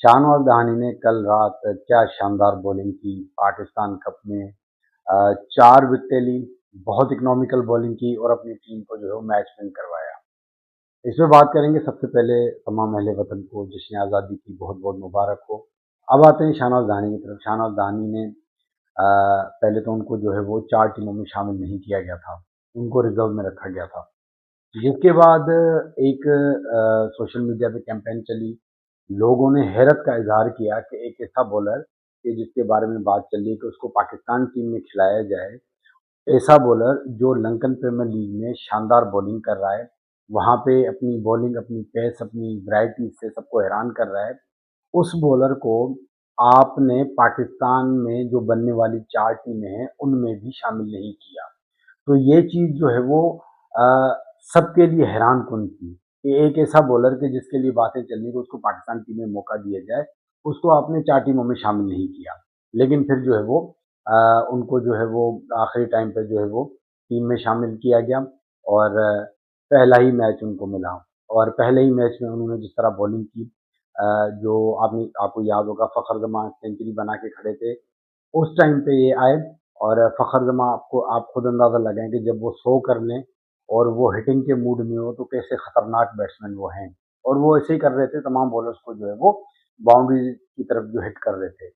शाहनवाज दहानी ने कल रात क्या शानदार बॉलिंग की पाकिस्तान कप में। 4 विकेटें ली, बहुत इकोनॉमिकल बॉलिंग की और अपनी टीम को जो है वो मैच विन करवाया। इसमें बात करेंगे। सबसे पहले तमाम अहले वतन को जश्न आज़ादी की बहुत बहुत मुबारक हो। अब आते हैं शाहनवाज दहानी की तरफ। शाहनवाज दहानी ने पहले तो उनको जो है वो 4 टीमों में शामिल नहीं किया गया था, उनको रिजर्व में रखा गया था। जिसके बाद एक सोशल मीडिया पे कैंपेन चली। लोगों ने हैरत का इजहार किया कि एक ऐसा बॉलर कि जिसके बारे में बात चल रही है कि उसको पाकिस्तान टीम में खिलाया जाए, ऐसा बॉलर जो लंकन प्रीमियर लीग में शानदार बॉलिंग कर रहा है, वहाँ पे अपनी बॉलिंग, अपनी पेस, अपनी वैरायटी से सबको हैरान कर रहा है, उस बॉलर को आपने पाकिस्तान में जो बनने वाली 4 टीमें हैं, उनमें भी शामिल नहीं किया। तो ये चीज़ जो है वो सबके लिए हैरान कुन थी कि एक ऐसा बॉलर के जिसके लिए बातें चल रही कि उसको पाकिस्तान टीम में मौका दिया जाए, उसको आपने 4 टीमों में शामिल नहीं किया। लेकिन फिर जो है वो उनको जो है वो आखिरी टाइम पे जो है वो टीम में शामिल किया गया और पहला ही मैच उनको मिला और पहले ही मैच में उन्होंने जिस तरह बॉलिंग की, जो आपको याद होगा फ़खर जमान सेंचुरी बना के खड़े थे, उस टाइम पे ये आए और फ़खर जमान आप खुद अंदाज़ा लगाएँ कि जब वो 100 कर लें और वो हिटिंग के मूड में हो तो कैसे खतरनाक बैट्समैन वो हैं। और वो ऐसे ही कर रहे थे, तमाम बॉलर्स को जो है वो बाउंड्री की तरफ जो हिट कर रहे थे।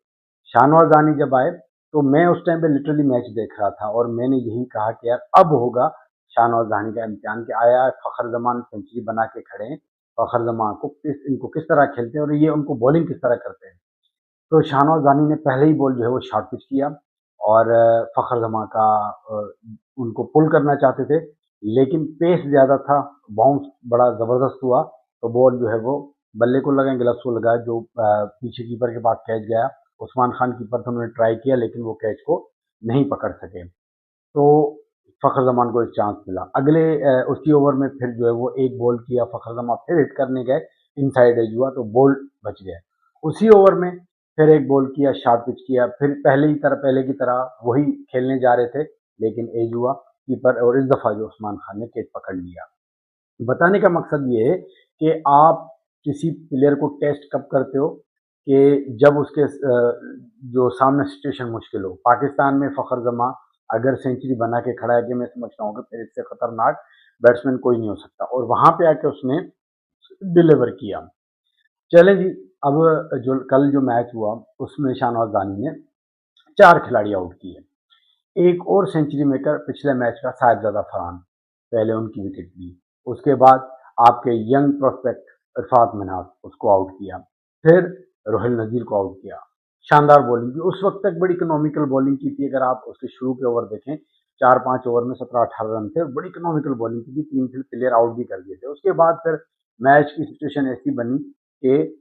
शाहनवाज दानी जब आए तो मैं उस टाइम पे लिटरली मैच देख रहा था और मैंने यही कहा कि यार अब होगा शाहनवाज दानी का इम्तिहान कि आया फ़खर जमान सेंचुरी बना के खड़े हैं, फ़खर जमान को इनको किस तरह खेलते हैं और ये उनको बॉलिंग किस तरह करते हैं। तो शाहनवाज दानी ने पहले ही बॉल जो है वो शॉर्ट पिच किया और फ़खर जमान का उनको पुल करना चाहते थे, लेकिन पेस ज़्यादा था, बाउंस बड़ा ज़बरदस्त हुआ, तो बॉल जो है वो बल्ले को लगा, ग्लव्स को लगा, जो पीछे कीपर के पास कैच गया। उस्मान खान कीपर थे, उन्होंने ट्राई किया लेकिन वो कैच को नहीं पकड़ सके। तो फ़खर जमान को एक चांस मिला। अगले उसी ओवर में फिर जो है वो एक बॉल किया, फ़खर जमान फिर हिट करने गए, इनसाइड एज हुआ तो बॉल बच गया। उसी ओवर में फिर एक बॉल किया, शॉर्ट पिच किया, फिर पहले की तरह वही खेलने जा रहे थे, लेकिन एज हुआ कीपर और इस दफ़ा जो उस्मान खान ने कैच पकड़ लिया। बताने का मकसद ये है कि आप किसी प्लेयर को टेस्ट कब करते हो कि जब उसके जो सामने सिचुएशन मुश्किल हो। पाकिस्तान में फ़खर जमां अगर सेंचुरी बना के खड़ा है कि मैं समझता हूँ कि फिर इससे खतरनाक बैट्समैन कोई नहीं हो सकता और वहां पे आके उसने डिलीवर किया। चले जी। अब जो कल जो मैच हुआ उसमें शाहनवाज दानी ने 4 खिलाड़ी आउट किए। एक और सेंचुरी मेकर पिछले मैच का साहिबजादा फरहान, पहले उनकी विकेट ली। उसके बाद आपके यंग प्रोस्पेक्ट इरफात मिनाज, उसको आउट किया। फिर रोहिल नज़ीर को आउट किया। शानदार बॉलिंग की, उस वक्त तक बड़ी इकोनॉमिकल बॉलिंग की थी। अगर आप उसके शुरू के ओवर देखें, 4-5 ओवर में 17-18 रन थे, बड़ी इकोनॉमिकल बॉलिंग की थी, 3 प्लेयर आउट भी कर दिए थे। उसके बाद फिर मैच की सिचुएशन ऐसी बनी कि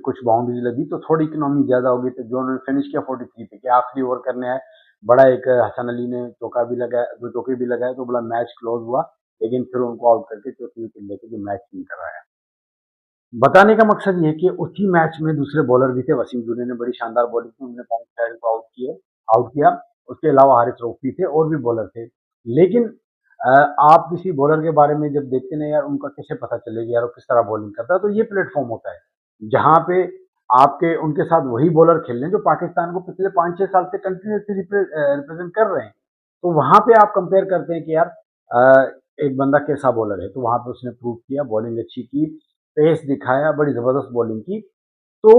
कुछ बाउंड्रीज लगी तो थोड़ी इकोनॉमी ज़्यादा हो गई, तो जो उन्होंने फिनिश किया 43 पे कि आखिरी ओवर करने आए। बड़ा एक हसन अली ने चौका भी लगाया, 2 चौके भी लगाए तो बड़ा मैच क्लोज हुआ, लेकिन फिर उनको आउट करके चौथी विकेट लेके जो मैच विन कराया। बताने का मकसद ये है कि उसी मैच में दूसरे बॉलर भी थे। वसीम जुने ने बड़ी शानदार बॉलिंग की, उन्होंने पॉइंट साइड को आउट किया। उसके अलावा हारिस रऊफ भी थे और भी बॉलर थे। लेकिन आप किसी बॉलर के बारे में जब देखते ना यार, उनका कैसे पता चलेगा यार वो किस तरह बॉलिंग करता है, तो ये प्लेटफॉर्म होता है जहां पे आपके उनके साथ वही बॉलर खेल रहे हैं जो पाकिस्तान को पिछले 5-6 साल से कंटिन्यूसली रिप्रेजेंट कर रहे हैं। तो वहां पे आप कंपेयर करते हैं कि यार एक बंदा कैसा बॉलर है, तो वहां पे उसने प्रूव किया, बॉलिंग अच्छी की, पेस दिखाया, बड़ी ज़बरदस्त बॉलिंग की। तो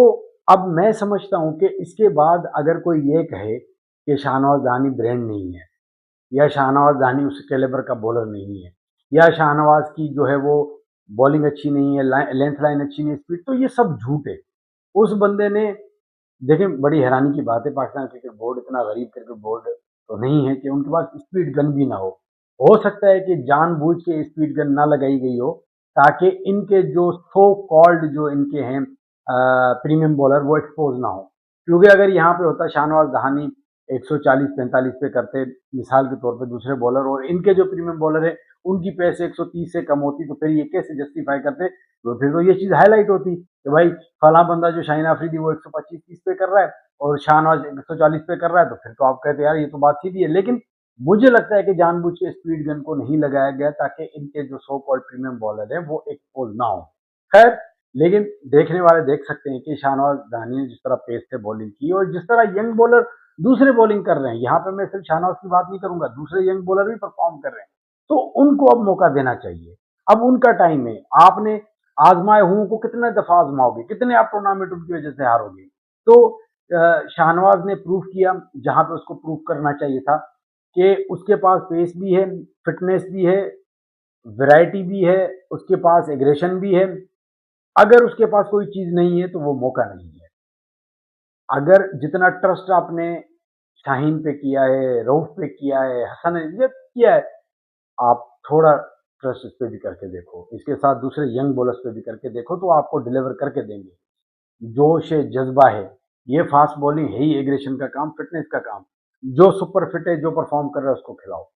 अब मैं समझता हूँ कि इसके बाद अगर कोई ये कहे कि शाहनवाज़ दहानी ब्रांड नहीं है या शाहनवाज़ दहानी उस कैलिबर का बॉलर नहीं है या शाहनवाज़ की जो है वो बॉलिंग अच्छी नहीं है, लेंथ लाइन अच्छी नहीं है, स्पीड, तो ये सब झूठ है। उस बंदे ने, देखें बड़ी हैरानी की बात है, पाकिस्तान क्रिकेट बोर्ड इतना गरीब क्रिकेट बोर्ड तो नहीं है कि उनके पास स्पीड गन भी ना हो। हो सकता है कि जानबूझ के स्पीड गन ना लगाई गई हो ताकि इनके जो सो कॉल्ड जो इनके हैं प्रीमियम बॉलर वो एक्सपोज ना हो। क्योंकि अगर यहाँ पे होता शाहनवाज दहानी 140-45 पे करते मिसाल के तौर पे दूसरे बॉलर, और इनके जो प्रीमियम बॉलर है उनकी पेस 130 से कम होती, तो फिर ये कैसे जस्टिफाई करते, तो फिर तो ये चीज़ हाईलाइट होती कि भाई फला बंदा जो शाहीन आफरीदी वो 125-30 पे कर रहा है और शाहनवाज 140 पे कर रहा है, तो फिर तो आप कहते यार ये तो बात सीधी है। लेकिन मुझे लगता है कि जानबूझ के स्पीड गन को नहीं लगाया गया ताकि इनके जो सो कॉल्ड प्रीमियम बॉलर हैं वो एक्सपोज ना हो। खैर, लेकिन देखने वाले देख सकते हैं कि शाहनवाज दानी ने जिस तरह पेस से बॉलिंग की और जिस तरह यंग बॉलर दूसरे बॉलिंग कर रहे हैं, यहाँ पे मैं सिर्फ शाहनवाज की बात नहीं करूंगा, दूसरे यंग बॉलर भी परफॉर्म कर रहे हैं, तो उनको अब मौका देना चाहिए। अब उनका टाइम है। आपने आजमाए हुओं को कितने दफा आजमाओगे, कितने आप टूर्नामेंट उनकी वजह से हारोगे। तो शाहनवाज ने प्रूव किया जहां पे उसको प्रूव करना चाहिए था कि उसके पास पेस भी है, फिटनेस भी है, वैरायटी भी है, उसके पास एग्रेशन भी है। अगर उसके पास कोई चीज नहीं है तो वो मौका नहीं है। अगर जितना ट्रस्ट आपने शाहीन पे किया है, रऊफ पे किया है, हसन ये किया है, आप थोड़ा ट्रस्ट इस पे भी करके देखो, इसके साथ दूसरे यंग बॉलर्स पे भी करके देखो, तो आपको डिलीवर करके देंगे। जोश है, जज्बा है, ये फास्ट बॉलिंग है ही एग्रेशन का काम, फिटनेस का काम। जो सुपर फिट है, जो परफॉर्म कर रहा है उसको खिलाओ।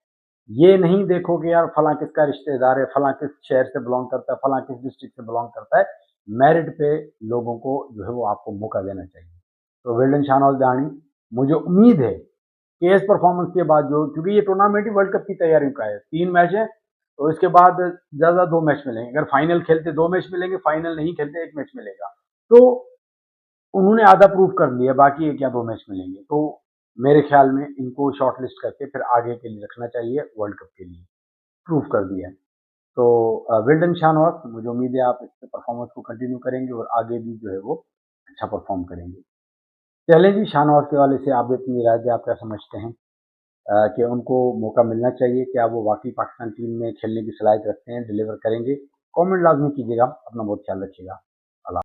ये नहीं देखो कि यार फला किसका रिश्तेदार है, फला किस शहर से बिलोंग करता है, फला किस डिस्ट्रिक्ट से बिलोंग करता है। मेरिट पे लोगों को जो है वो आपको मौका देना चाहिए। तो वेल्डन शाहनवाज दानी, मुझे उम्मीद है कि इस परफॉर्मेंस के बाद जो, क्योंकि ये टूर्नामेंट ही वर्ल्ड कप की तैयारियों का है, 3 मैच है, तो इसके बाद ज्यादा 2 मैच मिलेंगे। अगर फाइनल खेलते 2 मैच मिलेंगे, फाइनल नहीं खेलते 1 मैच मिलेगा। तो उन्होंने आधा प्रूव कर लिया, बाकी एक या 2 मैच मिलेंगे। तो मेरे ख्याल में इनको शॉर्ट लिस्ट करके फिर आगे के लिए रखना चाहिए वर्ल्ड कप के लिए। प्रूव कर दिया है। तो वेल्डन शाहनवाज, मुझे उम्मीद है आप इस परफॉर्मेंस को कंटिन्यू करेंगे और आगे भी जो है वो अच्छा परफॉर्म करेंगे। चलें जी, शाहनवाज के हवाले से आप भी अपनी राय दें, आप क्या समझते हैं कि उनको मौका मिलना चाहिए? क्या वो वाकई पाकिस्तान टीम में खेलने की सलाहियत रखते हैं, डिलीवर करेंगे? कमेंट लाजमी कीजिएगा। अपना बहुत ख्याल रखिएगा।